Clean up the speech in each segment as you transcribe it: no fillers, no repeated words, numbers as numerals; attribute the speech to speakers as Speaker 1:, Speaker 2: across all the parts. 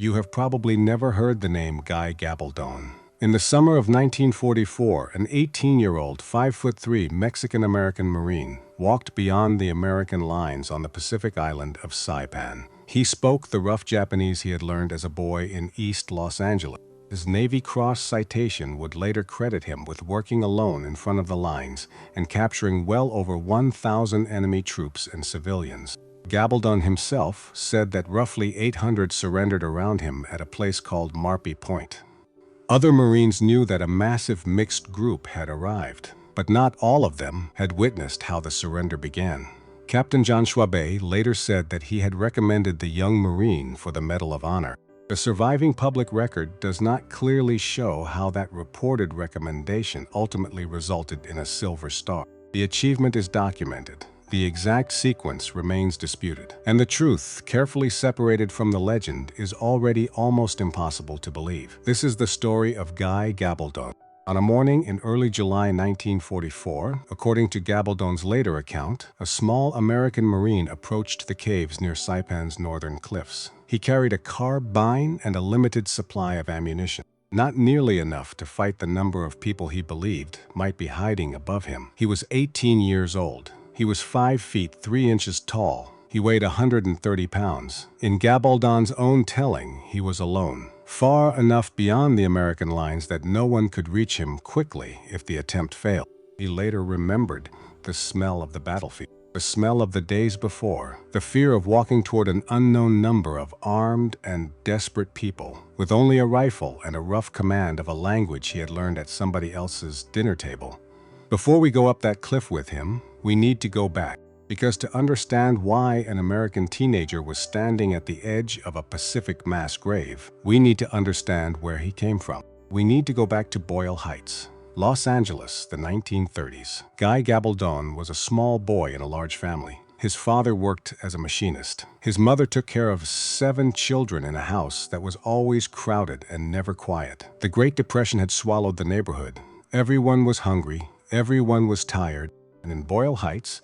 Speaker 1: You have probably never heard the name Guy Gabaldon. In the summer of 1944, an 18-year-old, 5'3" Mexican-American Marine walked beyond the American lines on the Pacific island of Saipan. He spoke the rough Japanese he had learned as a boy in East Los Angeles. His Navy Cross citation would later credit him with working alone in front of the lines and capturing well over 1,000 enemy troops and civilians. Gabaldon himself said that roughly 800 surrendered around him at a place called Marpy Point. Other Marines knew that a massive mixed group had arrived, but not all of them had witnessed how the surrender began. Captain John Schwabe later said that he had recommended the young Marine for the Medal of Honor. The surviving public record does not clearly show how that reported recommendation ultimately resulted in a Silver Star. The achievement is documented. The exact sequence remains disputed, and the truth, carefully separated from the legend, is already almost impossible to believe. This is the story of Guy Gabaldon. On a morning in early July 1944, according to Gabaldon's later account, a small American Marine approached the caves near Saipan's northern cliffs. He carried a carbine and a limited supply of ammunition. Not nearly enough to fight the number of people he believed might be hiding above him. He was 18 years old. He was 5 feet 3 inches tall. He weighed 130 pounds. In Gabaldon's own telling, he was alone, far enough beyond the American lines that no one could reach him quickly if the attempt failed. He later remembered the smell of the battlefield, the smell of the days before, the fear of walking toward an unknown number of armed and desperate people, with only a rifle and a rough command of a language he had learned at somebody else's dinner table. Before we go up that cliff with him, we need to go back, because to understand why an American teenager was standing at the edge of a Pacific mass grave, we need to understand where he came from. We need to go back to Boyle Heights, Los Angeles, the 1930s. Guy Gabaldon was a small boy in a large family. His father worked as a machinist. His mother took care of 7 children in a house that was always crowded and never quiet. The Great Depression had swallowed the neighborhood. Everyone was hungry, everyone was tired, and in Boyle Heights,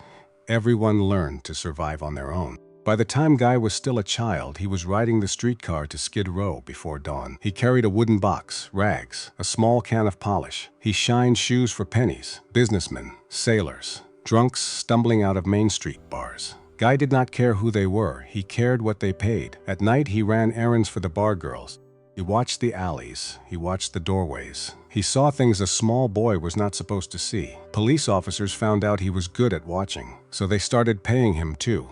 Speaker 1: everyone learned to survive on their own. By the time Guy was still a child, he was riding the streetcar to Skid Row before dawn. He carried a wooden box, rags, a small can of polish. He shined shoes for pennies, businessmen, sailors, drunks stumbling out of Main Street bars. Guy did not care who they were. He cared what they paid. At night, he ran errands for the bar girls. He watched the alleys. He watched the doorways. He saw things a small boy was not supposed to see. Police officers found out he was good at watching, so they started paying him too.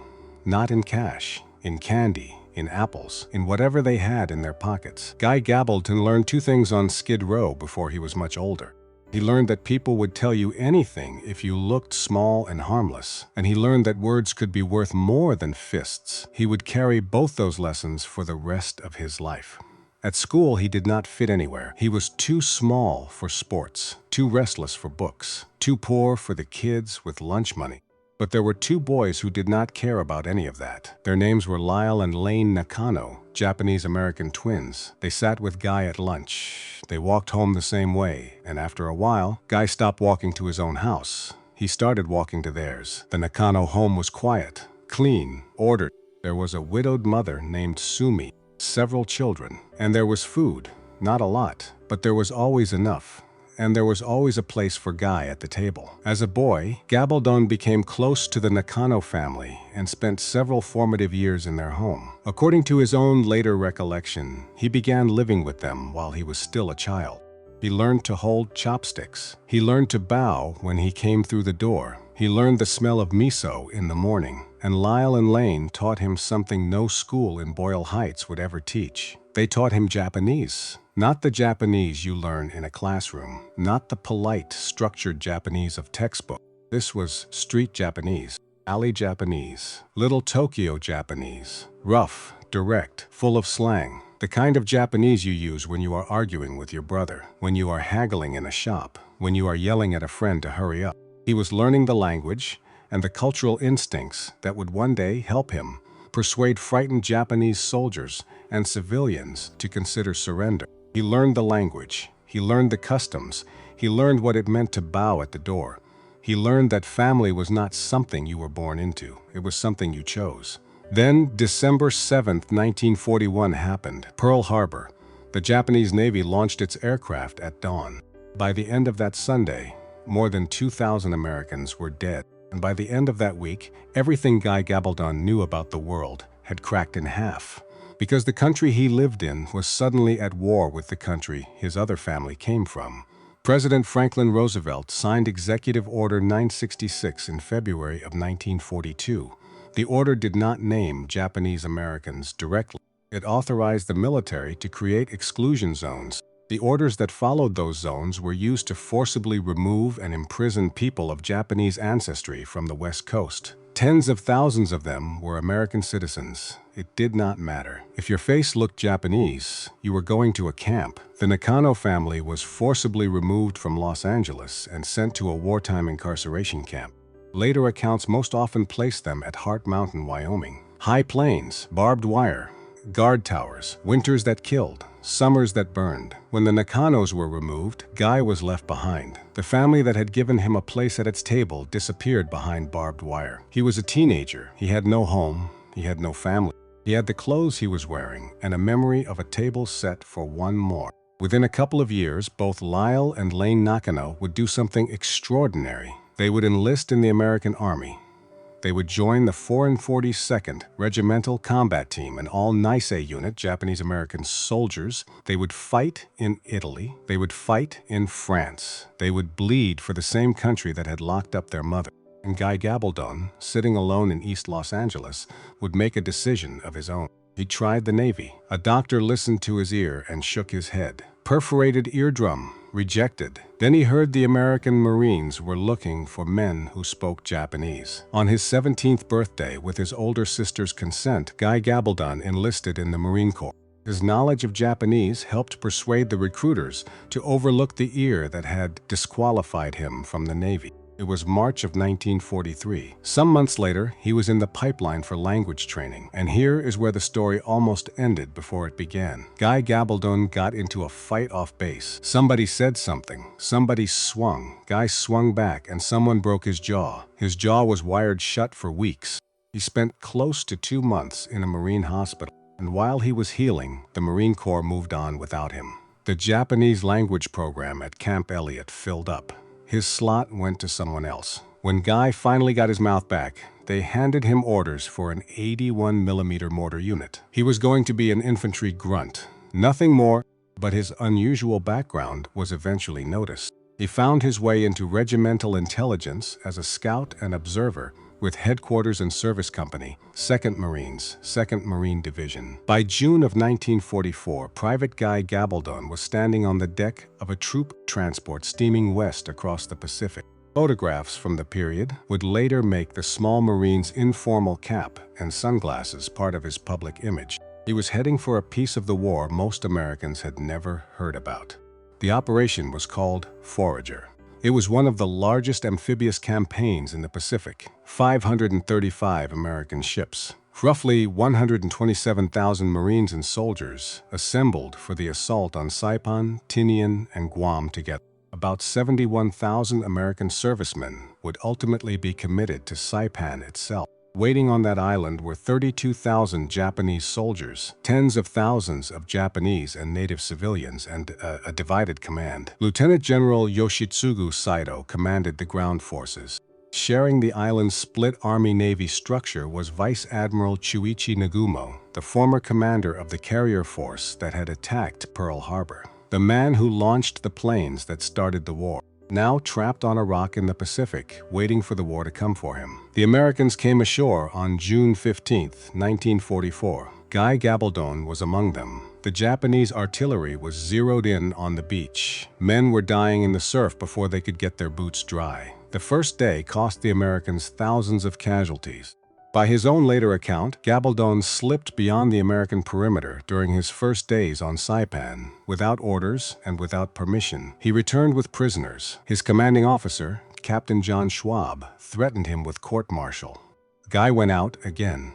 Speaker 1: Not in cash, in candy, in apples, in whatever they had in their pockets. Guy Gabaldon learned 2 things on Skid Row before he was much older. He learned that people would tell you anything if you looked small and harmless, and he learned that words could be worth more than fists. He would carry both those lessons for the rest of his life. At school, he did not fit anywhere. He was too small for sports, too restless for books, too poor for the kids with lunch money. But there were 2 boys who did not care about any of that. Their names were Lyle and Lane Nakano, Japanese-American twins. They sat with Guy at lunch. They walked home the same way, and after a while, Guy stopped walking to his own house. He started walking to theirs. The Nakano home was quiet, clean, ordered. There was a widowed mother named Sumi, several children, and there was food. Not a lot, but there was always enough. And there was always a place for Guy at the table. As a boy, Gabaldon became close to the Nakano family and spent several formative years in their home. According to his own later recollection, he began living with them while he was still a child. He learned to hold chopsticks. He learned to bow when he came through the door. He learned the smell of miso in the morning. And Lyle and Lane taught him something no school in Boyle Heights would ever teach. They taught him Japanese. Not the Japanese you learn in a classroom. Not the polite, structured Japanese of textbook. This was street Japanese, alley Japanese, little Tokyo Japanese. Rough, direct, full of slang. The kind of Japanese you use when you are arguing with your brother, when you are haggling in a shop, when you are yelling at a friend to hurry up. He was learning the language and the cultural instincts that would one day help him persuade frightened Japanese soldiers and civilians to consider surrender. He learned the language. He learned the customs. He learned what it meant to bow at the door. He learned that family was not something you were born into. It was something you chose. Then, December 7, 1941 happened. Pearl Harbor. The Japanese Navy launched its aircraft at dawn. By the end of that Sunday, more than 2,000 Americans were dead. And by the end of that week, everything Guy Gabaldon knew about the world had cracked in half. Because the country he lived in was suddenly at war with the country his other family came from. President Franklin Roosevelt signed Executive Order 966 in February of 1942. The order did not name Japanese Americans directly. It authorized the military to create exclusion zones. The orders that followed those zones were used to forcibly remove and imprison people of Japanese ancestry from the West Coast. Tens of thousands of them were American citizens. It did not matter. If your face looked Japanese, you were going to a camp. The Nakano family was forcibly removed from Los Angeles and sent to a wartime incarceration camp. Later accounts most often placed them at Heart Mountain, Wyoming. High plains, barbed wire, guard towers, winters that killed, summers that burned. When the Nakanos were removed, Guy was left behind. The family that had given him a place at its table disappeared behind barbed wire. He was a teenager. He had no home. He had no family. He had the clothes he was wearing and a memory of a table set for one more. Within a couple of years, both Lyle and Lane Nakano would do something extraordinary. They would enlist in the American Army. They would join the 442nd Regimental Combat Team, an all-Nisei unit, Japanese-American soldiers. They would fight in Italy. They would fight in France. They would bleed for the same country that had locked up their mother. And Guy Gabaldon, sitting alone in East Los Angeles, would make a decision of his own. He tried the Navy. A doctor listened to his ear and shook his head. Perforated eardrum, rejected. Then he heard the American Marines were looking for men who spoke Japanese. On his 17th birthday, with his older sister's consent, Guy Gabaldon enlisted in the Marine Corps. His knowledge of Japanese helped persuade the recruiters to overlook the ear that had disqualified him from the Navy. It was March of 1943. Some months later, he was in the pipeline for language training, and here is where the story almost ended before it began. Guy Gabaldon got into a fight off base. Somebody said something. Somebody swung. Guy swung back, and someone broke his jaw. His jaw was wired shut for weeks. He spent close to 2 months in a Marine hospital, and while he was healing, the Marine Corps moved on without him. The Japanese language program at Camp Elliott filled up. His slot went to someone else. When Guy finally got his mouth back, they handed him orders for an 81mm mortar unit. He was going to be an infantry grunt. Nothing more, but his unusual background was eventually noticed. He found his way into regimental intelligence as a scout and observer with headquarters and service company, 2nd Marines, 2nd Marine Division. By June of 1944, Private Guy Gabaldon was standing on the deck of a troop transport steaming west across the Pacific. Photographs from the period would later make the small Marine's informal cap and sunglasses part of his public image. He was heading for a piece of the war most Americans had never heard about. The operation was called Forager. It was one of the largest amphibious campaigns in the Pacific. 535 American ships, roughly 127,000 Marines and soldiers, assembled for the assault on Saipan, Tinian, and Guam together. About 71,000 American servicemen would ultimately be committed to Saipan itself. Waiting on that island were 32,000 Japanese soldiers, tens of thousands of Japanese and native civilians, and a divided command. Lieutenant General Yoshitsugu Saito commanded the ground forces. Sharing the island's split Army-Navy structure was Vice Admiral Chuichi Nagumo, the former commander of the carrier force that had attacked Pearl Harbor, the man who launched the planes that started the war. Now trapped on a rock in the Pacific, waiting for the war to come for him. The Americans came ashore on June 15, 1944. Guy Gabaldon was among them. The Japanese artillery was zeroed in on the beach. Men were dying in the surf before they could get their boots dry. The first day cost the Americans thousands of casualties. By his own later account, Gabaldon slipped beyond the American perimeter during his first days on Saipan. Without orders and without permission, he returned with prisoners. His commanding officer, Captain John Schwab, threatened him with court-martial. Guy went out again.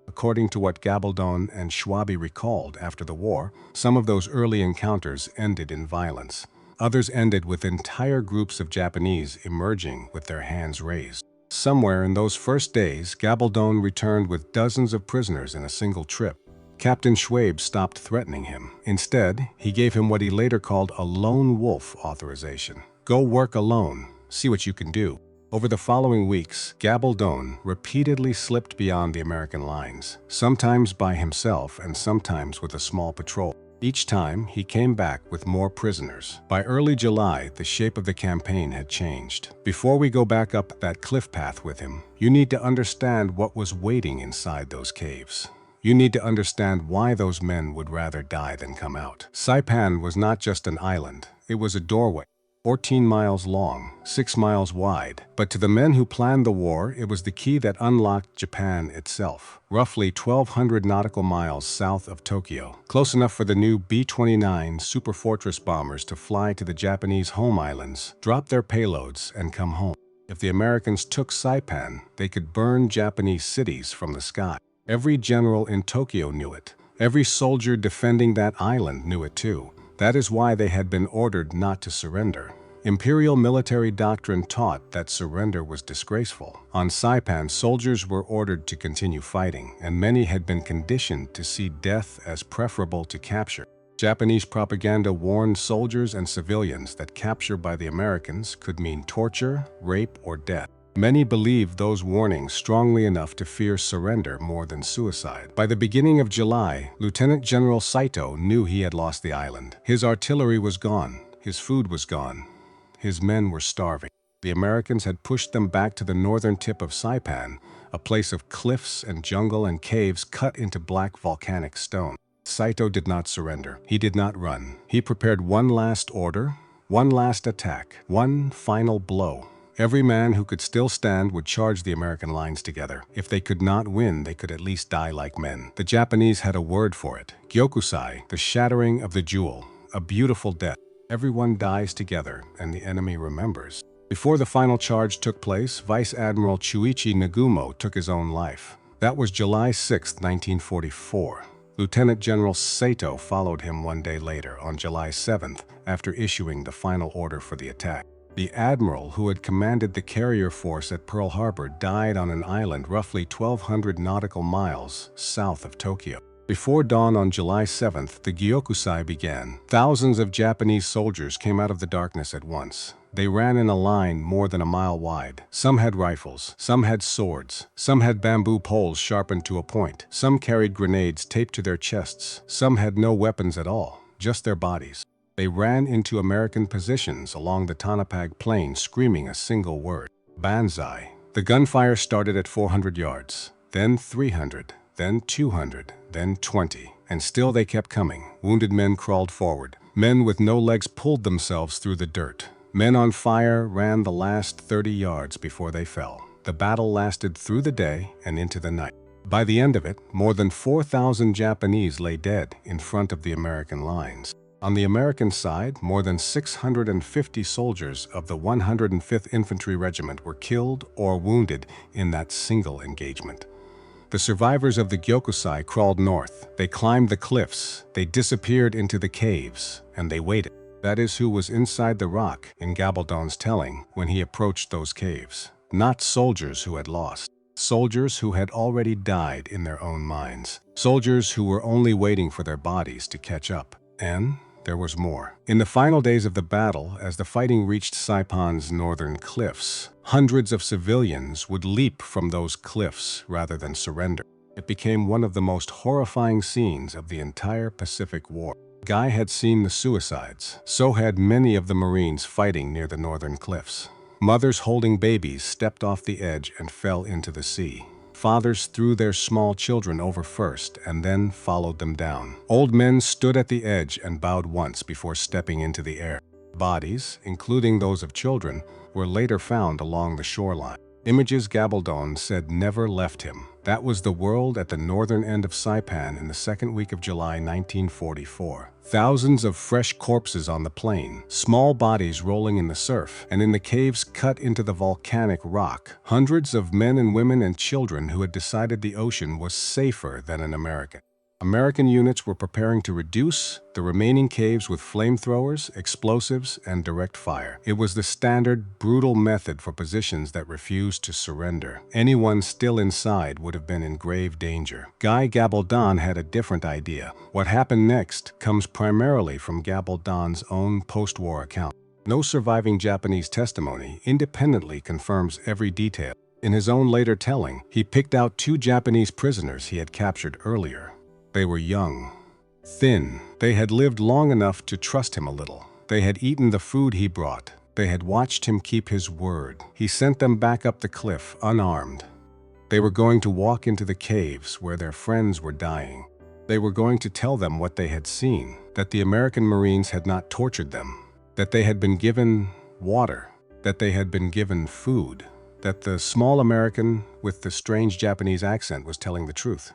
Speaker 1: According to what Gabaldon and Schwabi recalled after the war, some of those early encounters ended in violence. Others ended with entire groups of Japanese emerging with their hands raised. Somewhere in those first days, Gabaldon returned with dozens of prisoners in a single trip. Captain Schwabe stopped threatening him. Instead, he gave him what he later called a lone wolf authorization. Go work alone, see what you can do. Over the following weeks, Gabaldon repeatedly slipped beyond the American lines, sometimes by himself and sometimes with a small patrol. Each time, he came back with more prisoners. By early July, the shape of the campaign had changed. Before we go back up that cliff path with him, you need to understand what was waiting inside those caves. You need to understand why those men would rather die than come out. Saipan was not just an island, it was a doorway. 14 miles long, 6 miles wide. But to the men who planned the war, it was the key that unlocked Japan itself. Roughly 1,200 nautical miles south of Tokyo, close enough for the new B-29 Superfortress bombers to fly to the Japanese home islands, drop their payloads, and come home. If the Americans took Saipan, they could burn Japanese cities from the sky. Every general in Tokyo knew it. Every soldier defending that island knew it too. That is why they had been ordered not to surrender. Imperial military doctrine taught that surrender was disgraceful. On Saipan, soldiers were ordered to continue fighting, and many had been conditioned to see death as preferable to capture. Japanese propaganda warned soldiers and civilians that capture by the Americans could mean torture, rape, or death. Many believed those warnings strongly enough to fear surrender more than suicide. By the beginning of July, Lieutenant General Saito knew he had lost the island. His artillery was gone. His food was gone. His men were starving. The Americans had pushed them back to the northern tip of Saipan, a place of cliffs and jungle and caves cut into black volcanic stone. Saito did not surrender. He did not run. He prepared one last order, one last attack, one final blow. Every man who could still stand would charge the American lines together. If they could not win, they could at least die like men. The Japanese had a word for it. Gyokusai, the shattering of the jewel, a beautiful death. Everyone dies together, and the enemy remembers. Before the final charge took place, Vice Admiral Chuichi Nagumo took his own life. That was July 6, 1944. Lieutenant General Saito followed him one day later, on July 7th, after issuing the final order for the attack. The admiral who had commanded the carrier force at Pearl Harbor died on an island roughly 1,200 nautical miles south of Tokyo. Before dawn on July 7th, the Gyokusai began. Thousands of Japanese soldiers came out of the darkness at once. They ran in a line more than a mile wide. Some had rifles, some had swords, some had bamboo poles sharpened to a point, some carried grenades taped to their chests, some had no weapons at all, just their bodies. They ran into American positions along the Tanapag Plain screaming a single word, Banzai. The gunfire started at 400 yards, then 300, then 200, then 20, and still they kept coming. Wounded men crawled forward. Men with no legs pulled themselves through the dirt. Men on fire ran the last 30 yards before they fell. The battle lasted through the day and into the night. By the end of it, more than 4,000 Japanese lay dead in front of the American lines. On the American side, more than 650 soldiers of the 105th Infantry Regiment were killed or wounded in that single engagement. The survivors of the Gyokusai crawled north. They climbed the cliffs, they disappeared into the caves, and they waited. That is who was inside the rock, in Gabaldon's telling, when he approached those caves. Not soldiers who had lost. Soldiers who had already died in their own minds. Soldiers who were only waiting for their bodies to catch up. And there was more. In the final days of the battle, as the fighting reached Saipan's northern cliffs, hundreds of civilians would leap from those cliffs rather than surrender. It became one of the most horrifying scenes of the entire Pacific War. Guy had seen the suicides. So had many of the Marines fighting near the northern cliffs. Mothers holding babies stepped off the edge and fell into the sea. Fathers threw their small children over first and then followed them down. Old men stood at the edge and bowed once before stepping into the air. Bodies, including those of children, were later found along the shoreline. Images Gabaldon said never left him. That was the world at the northern end of Saipan in the second week of July 1944. Thousands of fresh corpses on the plain, small bodies rolling in the surf, and in the caves cut into the volcanic rock, hundreds of men and women and children who had decided the ocean was safer than an American. American units were preparing to reduce the remaining caves with flamethrowers, explosives, and direct fire. It was the standard, brutal method for positions that refused to surrender. Anyone still inside would have been in grave danger. Guy Gabaldon had a different idea. What happened next comes primarily from Gabaldon's own post-war account. No surviving Japanese testimony independently confirms every detail. In his own later telling, he picked out 2 Japanese prisoners he had captured earlier. They were young, thin. They had lived long enough to trust him a little. They had eaten the food he brought. They had watched him keep his word. He sent them back up the cliff, unarmed. They were going to walk into the caves where their friends were dying. They were going to tell them what they had seen, that the American Marines had not tortured them, that they had been given water, that they had been given food, that the small American with the strange Japanese accent was telling the truth.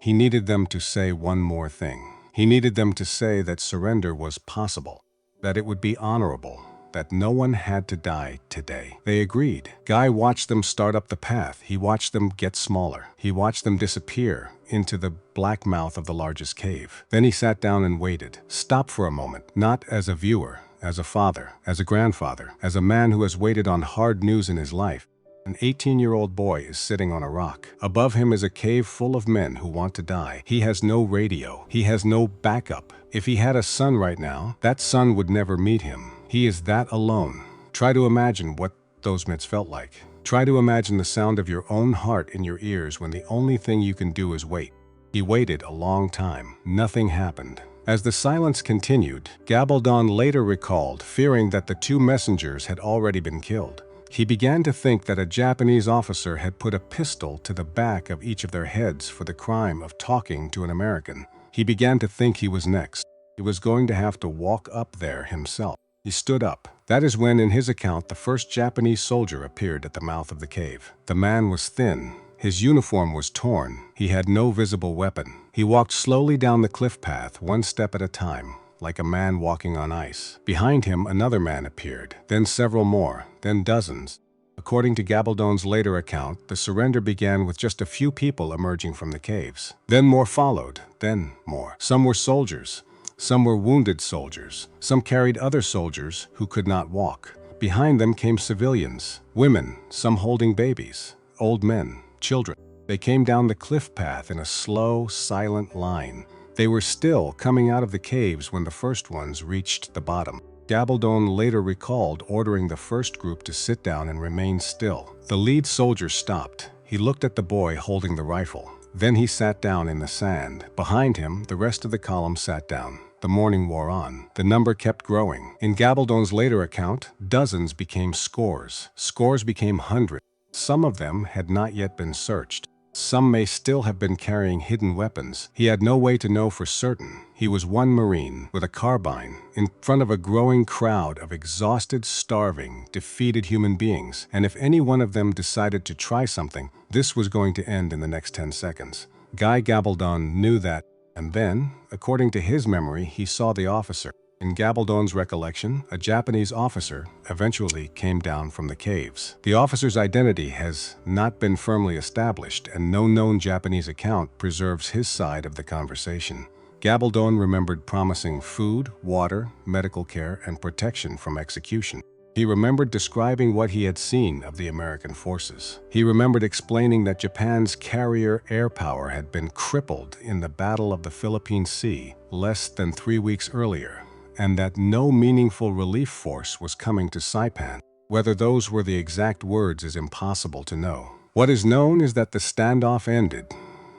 Speaker 1: He needed them to say one more thing. He needed them to say that surrender was possible, that it would be honorable, that no one had to die today. They agreed. Guy watched them start up the path. He watched them get smaller. He watched them disappear into the black mouth of the largest cave. Then he sat down and waited. Stopped for a moment, not as a viewer, as a father, as a grandfather, as a man who has waited on hard news in his life. An 18-year-old boy is sitting on a rock. Above him is a cave full of men who want to die. He has no radio. He has no backup. If he had a son right now, that son would never meet him. He is that alone. Try to imagine what those minutes felt like. Try to imagine the sound of your own heart in your ears when the only thing you can do is wait. He waited a long time. Nothing happened. As the silence continued, Gabaldon later recalled, fearing that the 2 messengers had already been killed. He began to think that a Japanese officer had put a pistol to the back of each of their heads for the crime of talking to an American. He began to think he was next. He was going to have to walk up there himself. He stood up. That is when, in his account, the first Japanese soldier appeared at the mouth of the cave. The man was thin. His uniform was torn. He had no visible weapon. He walked slowly down the cliff path, one step at a time, like a man walking on ice. Behind him, another man appeared, then several more, then dozens. According to Gabaldon's later account, the surrender began with just a few people emerging from the caves. Then more followed, then more. Some were soldiers. Some were wounded soldiers. Some carried other soldiers who could not walk. Behind them came civilians, women, some holding babies, old men, children. They came down the cliff path in a slow, silent line. They were still coming out of the caves when the first ones reached the bottom. Gabaldon later recalled ordering the first group to sit down and remain still. The lead soldier stopped. He looked at the boy holding the rifle. Then he sat down in the sand. Behind him, the rest of the column sat down. The morning wore on. The number kept growing. In Gabaldon's later account, dozens became scores. Scores became hundreds. Some of them had not yet been searched. Some may still have been carrying hidden weapons. He had no way to know for certain. He was one Marine with a carbine in front of a growing crowd of exhausted, starving, defeated human beings. And if any one of them decided to try something, this was going to end in the next 10 seconds. Guy Gabaldon knew that, and then, according to his memory, he saw the officer. In Gabaldon's recollection, a Japanese officer eventually came down from the caves. The officer's identity has not been firmly established, and no known Japanese account preserves his side of the conversation. Gabaldon remembered promising food, water, medical care, and protection from execution. He remembered describing what he had seen of the American forces. He remembered explaining that Japan's carrier air power had been crippled in the Battle of the Philippine Sea less than 3 weeks earlier, and that no meaningful relief force was coming to Saipan. Whether those were the exact words is impossible to know. What is known is that the standoff ended,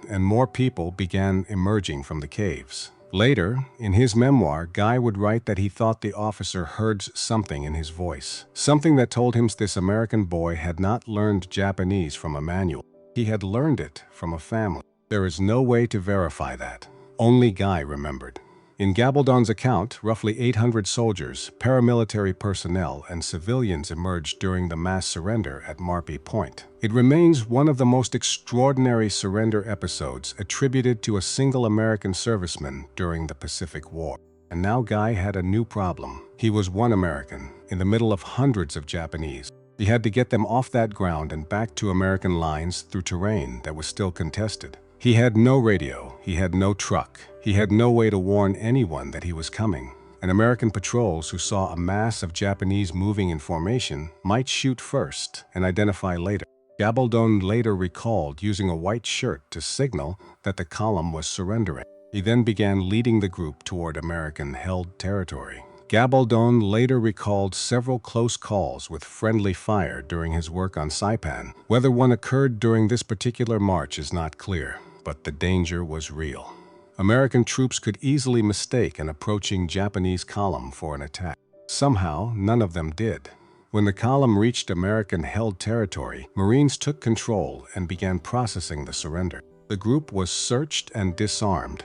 Speaker 1: and more people began emerging from the caves. Later, in his memoir, Guy would write that he thought the officer heard something in his voice, something that told him this American boy had not learned Japanese from a manual. He had learned it from a family. There is no way to verify that. Only Guy remembered. In Gabaldon's account, roughly 800 soldiers, paramilitary personnel, and civilians emerged during the mass surrender at Marpy Point. It remains one of the most extraordinary surrender episodes attributed to a single American serviceman during the Pacific War. And now Guy had a new problem. He was one American, in the middle of hundreds of Japanese. He had to get them off that ground and back to American lines through terrain that was still contested. He had no radio, he had no truck, he had no way to warn anyone that he was coming. And American patrols who saw a mass of Japanese moving in formation might shoot first and identify later. Gabaldon later recalled using a white shirt to signal that the column was surrendering. He then began leading the group toward American-held territory. Gabaldon later recalled several close calls with friendly fire during his work on Saipan. Whether one occurred during this particular march is not clear, but the danger was real. American troops could easily mistake an approaching Japanese column for an attack. Somehow, none of them did. When the column reached American-held territory, Marines took control and began processing the surrender. The group was searched and disarmed.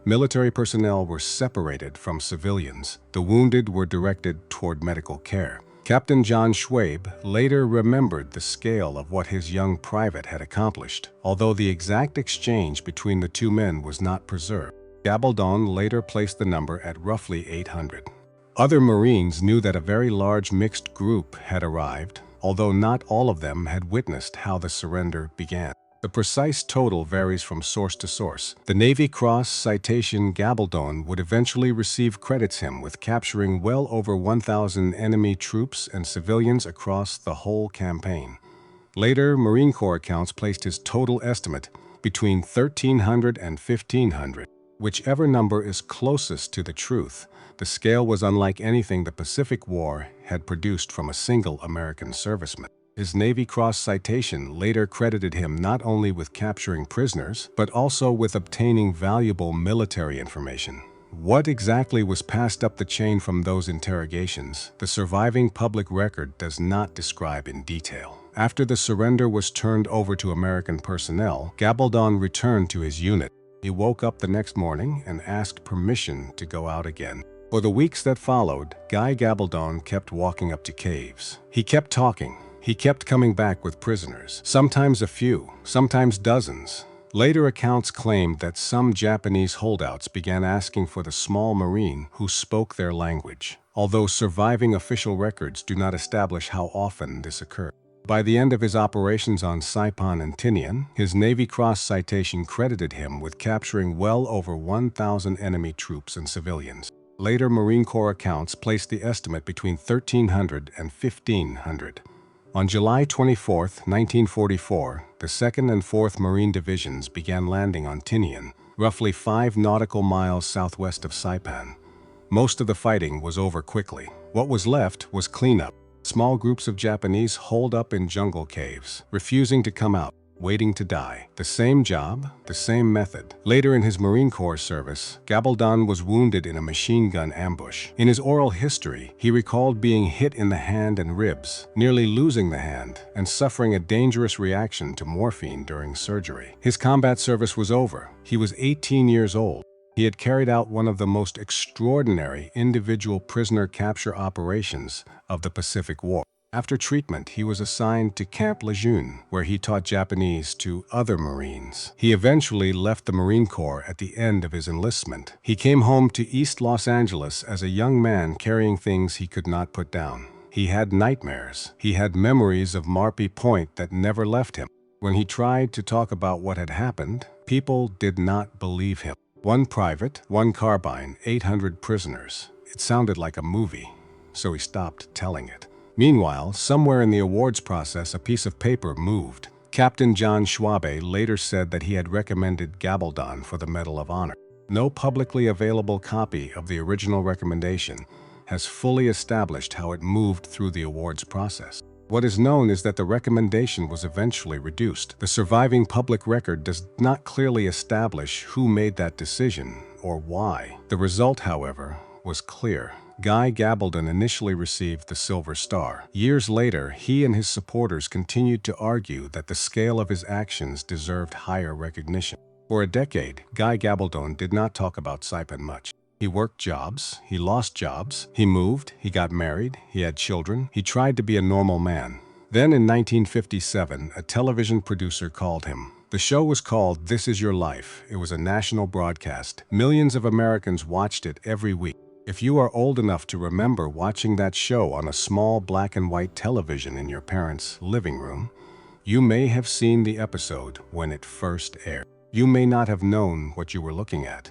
Speaker 1: Military personnel were separated from civilians. The wounded were directed toward medical care. Captain John Schwabe later remembered the scale of what his young private had accomplished, although the exact exchange between the two men was not preserved. Gabaldon later placed the number at roughly 800. Other Marines knew that a very large mixed group had arrived, although not all of them had witnessed how the surrender began. The precise total varies from source to source. The Navy Cross citation Gabaldon would eventually receive credits him with capturing well over 1,000 enemy troops and civilians across the whole campaign. Later, Marine Corps accounts placed his total estimate between 1,300 and 1,500. Whichever number is closest to the truth, the scale was unlike anything the Pacific War had produced from a single American serviceman. His Navy Cross citation later credited him not only with capturing prisoners, but also with obtaining valuable military information. What exactly was passed up the chain from those interrogations, the surviving public record does not describe in detail. After the surrender was turned over to American personnel, Gabaldon returned to his unit. He woke up the next morning and asked permission to go out again. For the weeks that followed, Guy Gabaldon kept walking up to caves. He kept talking. He kept coming back with prisoners, sometimes a few, sometimes dozens. Later accounts claimed that some Japanese holdouts began asking for the small Marine who spoke their language, although surviving official records do not establish how often this occurred. By the end of his operations on Saipan and Tinian, his Navy Cross citation credited him with capturing well over 1,000 enemy troops and civilians. Later Marine Corps accounts placed the estimate between 1,300 and 1,500. On July 24, 1944, the 2nd and 4th Marine Divisions began landing on Tinian, roughly 5 nautical miles southwest of Saipan. Most of the fighting was over quickly. What was left was cleanup. Small groups of Japanese holed up in jungle caves, refusing to come out, waiting to die. The same job, the same method. Later in his Marine Corps service, Gabaldon was wounded in a machine gun ambush. In his oral history, he recalled being hit in the hand and ribs, nearly losing the hand, and suffering a dangerous reaction to morphine during surgery. His combat service was over. He was 18 years old. He had carried out one of the most extraordinary individual prisoner capture operations of the Pacific War. After treatment, he was assigned to Camp Lejeune, where he taught Japanese to other Marines. He eventually left the Marine Corps at the end of his enlistment. He came home to East Los Angeles as a young man carrying things he could not put down. He had nightmares. He had memories of Marpy Point that never left him. When he tried to talk about what had happened, people did not believe him. 1 private, 1 carbine, 800 prisoners. It sounded like a movie, so he stopped telling it. Meanwhile, somewhere in the awards process, a piece of paper moved. Captain John Schwabe later said that he had recommended Gabaldon for the Medal of Honor. No publicly available copy of the original recommendation has fully established how it moved through the awards process. What is known is that the recommendation was eventually reduced. The surviving public record does not clearly establish who made that decision or why. The result, however, was clear. Guy Gabaldon initially received the Silver Star. Years later, he and his supporters continued to argue that the scale of his actions deserved higher recognition. For a decade, Guy Gabaldon did not talk about Saipan much. He worked jobs, he lost jobs, he moved, he got married, he had children, he tried to be a normal man. Then in 1957, a television producer called him. The show was called This Is Your Life. It was a national broadcast. Millions of Americans watched it every week. If you are old enough to remember watching that show on a small black and white television in your parents' living room, you may have seen the episode when it first aired. you may not have known what you were looking at.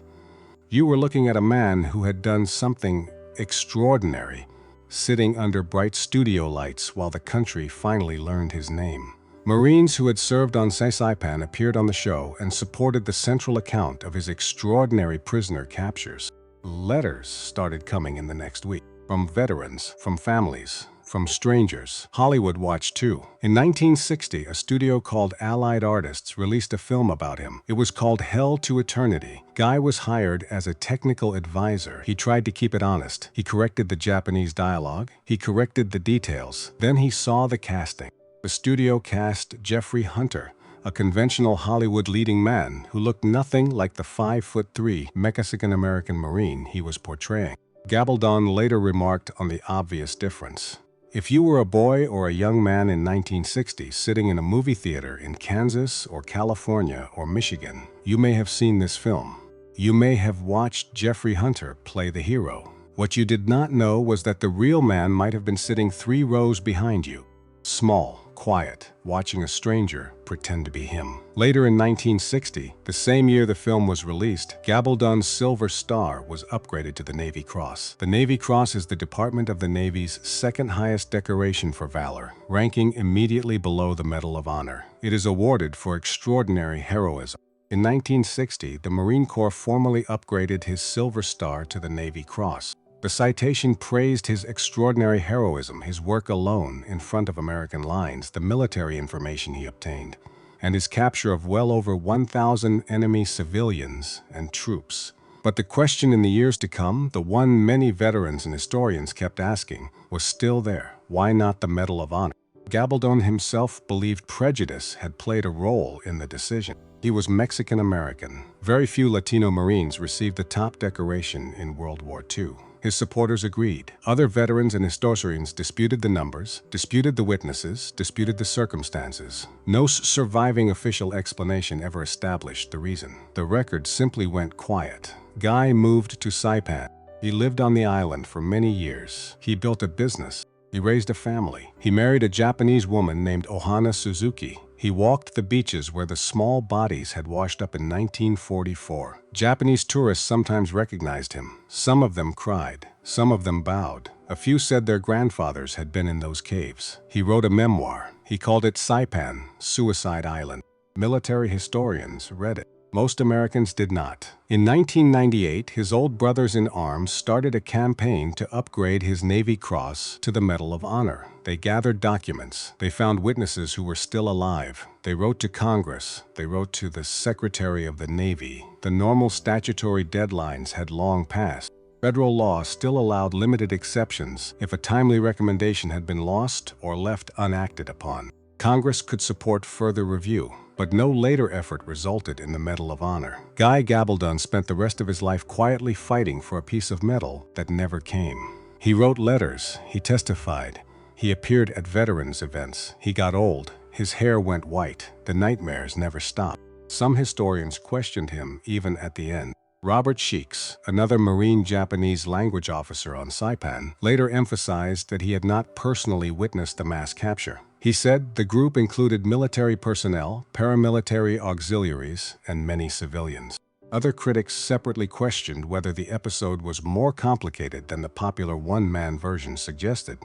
Speaker 1: You were looking at a man who had done something extraordinary, sitting under bright studio lights while the country finally learned his name. Marines who had served on Saipan appeared on the show and supported the central account of his extraordinary prisoner captures. Letters started coming in the next week, from veterans, from families, from strangers. Hollywood watched too. In 1960, a studio called Allied Artists released a film about him. It was called Hell to Eternity. Guy was hired as a technical advisor. He tried to keep it honest. He corrected the Japanese dialogue. He corrected the details. Then he saw the casting. The studio cast Jeffrey Hunter, a conventional Hollywood leading man who looked nothing like the 5'3" Mexican-American Marine he was portraying. Gabaldon later remarked on the obvious difference. If you were a boy or a young man in 1960 sitting in a movie theater in Kansas or California or Michigan, you may have seen this film. You may have watched Jeffrey Hunter play the hero. What you did not know was that the real man might have been sitting 3 rows behind you, small, quiet, watching a stranger pretend to be him. Later in 1960, the same year the film was released, Gabaldon's Silver Star was upgraded to the Navy Cross. The Navy Cross is the Department of the Navy's second highest decoration for valor, ranking immediately below the Medal of Honor. It is awarded for extraordinary heroism. In 1960, the Marine Corps formally upgraded his Silver Star to the Navy Cross. The citation praised his extraordinary heroism, his work alone in front of American lines, the military information he obtained, and his capture of well over 1,000 enemy civilians and troops. But the question in the years to come, the one many veterans and historians kept asking, was still there. Why not the Medal of Honor? Gabaldon himself believed prejudice had played a role in the decision. He was Mexican-American. Very few Latino Marines received the top decoration in World War II. His supporters agreed. Other veterans and historians disputed the numbers, disputed the witnesses, disputed the circumstances. No surviving official explanation ever established the reason. The record simply went quiet. Guy moved to Saipan. He lived on the island for many years. He built a business. He raised a family. He married a Japanese woman named Ohana Suzuki. He walked the beaches where the small bodies had washed up in 1944. Japanese tourists sometimes recognized him. Some of them cried. Some of them bowed. A few said their grandfathers had been in those caves. He wrote a memoir. He called it Saipan, Suicide Island. Military historians read it. Most Americans did not. In 1998, his old brothers in arms started a campaign to upgrade his Navy Cross to the Medal of Honor. They gathered documents. They found witnesses who were still alive. They wrote to Congress. They wrote to the Secretary of the Navy. The normal statutory deadlines had long passed. Federal law still allowed limited exceptions if a timely recommendation had been lost or left unacted upon. Congress could support further review, but no later effort resulted in the Medal of Honor. Guy Gabaldon spent the rest of his life quietly fighting for a piece of metal that never came. He wrote letters. He testified. He appeared at veterans' events. He got old. His hair went white. The nightmares never stopped. Some historians questioned him even at the end. Robert Sheeks, another Marine Japanese language officer on Saipan, later emphasized that he had not personally witnessed the mass capture. He said the group included military personnel, paramilitary auxiliaries, and many civilians. Other critics separately questioned whether the episode was more complicated than the popular one-man version suggested.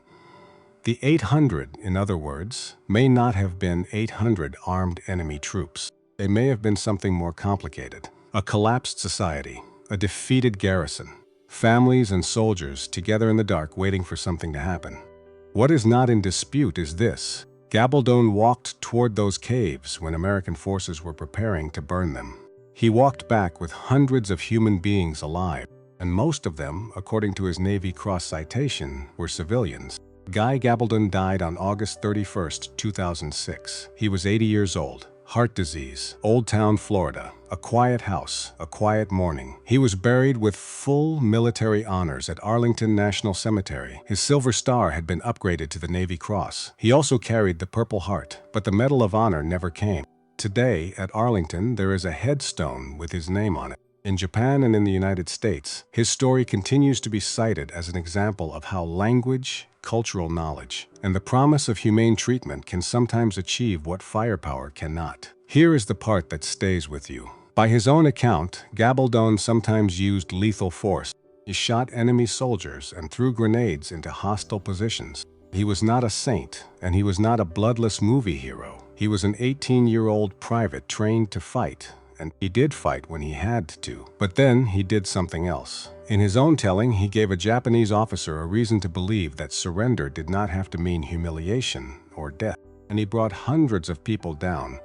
Speaker 1: The 800, in other words, may not have been 800 armed enemy troops. They may have been something more complicated. A collapsed society, a defeated garrison, families and soldiers together in the dark waiting for something to happen. What is not in dispute is this: Gabaldon walked toward those caves when American forces were preparing to burn them. He walked back with hundreds of human beings alive, and most of them, according to his Navy Cross citation, were civilians. Guy Gabaldon died on August 31, 2006. He was 80 years old. Heart disease, Old Town, Florida. A quiet house, a quiet morning. He was buried with full military honors at Arlington National Cemetery. His Silver Star had been upgraded to the Navy Cross. He also carried the Purple Heart, but the Medal of Honor never came. Today, at Arlington, there is a headstone with his name on it. In Japan and in the United States, his story continues to be cited as an example of how language, cultural knowledge, and the promise of humane treatment can sometimes achieve what firepower cannot. Here is the part that stays with you. By his own account, Gabaldon sometimes used lethal force. He shot enemy soldiers and threw grenades into hostile positions. He was not a saint, and he was not a bloodless movie hero. He was an 18-year-old private trained to fight, and he did fight when he had to. But then he did something else. In his own telling, he gave a Japanese officer a reason to believe that surrender did not have to mean humiliation or death, and he brought hundreds of people down,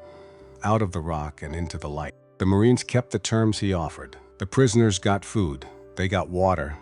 Speaker 1: out of the rock and into the light. The Marines kept the terms he offered. The prisoners got food, they got water,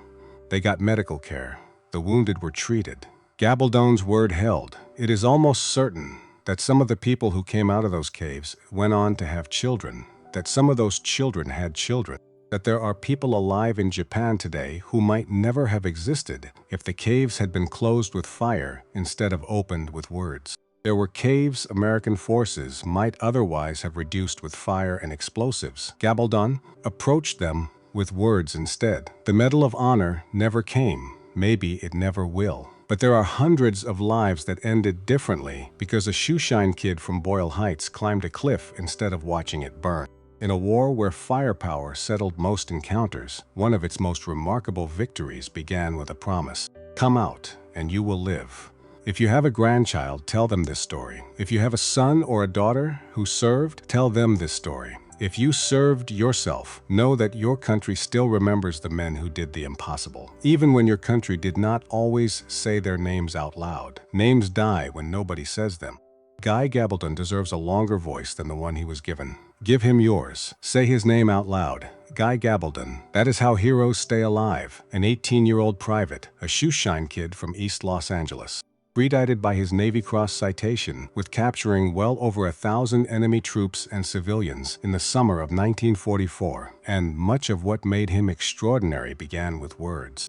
Speaker 1: they got medical care, the wounded were treated. Gabaldon's word held. It is almost certain that some of the people who came out of those caves went on to have children, that some of those children had children, that there are people alive in Japan today who might never have existed if the caves had been closed with fire instead of opened with words. There were caves American forces might otherwise have reduced with fire and explosives. Gabaldon approached them with words instead. The Medal of Honor never came. Maybe it never will. But there are hundreds of lives that ended differently because a shoeshine kid from Boyle Heights climbed a cliff instead of watching it burn. In a war where firepower settled most encounters, one of its most remarkable victories began with a promise. Come out, and you will live. If you have a grandchild, tell them this story. If you have a son or a daughter who served, tell them this story. If you served yourself, know that your country still remembers the men who did the impossible. Even when your country did not always say their names out loud. Names die when nobody says them. Guy Gabaldon deserves a longer voice than the one he was given. Give him yours. Say his name out loud. Guy Gabaldon. That is how heroes stay alive. An 18-year-old private, a shoeshine kid from East Los Angeles. Credited by his Navy Cross citation with capturing well over 1,000 enemy troops and civilians in the summer of 1944, and much of what made him extraordinary began with words.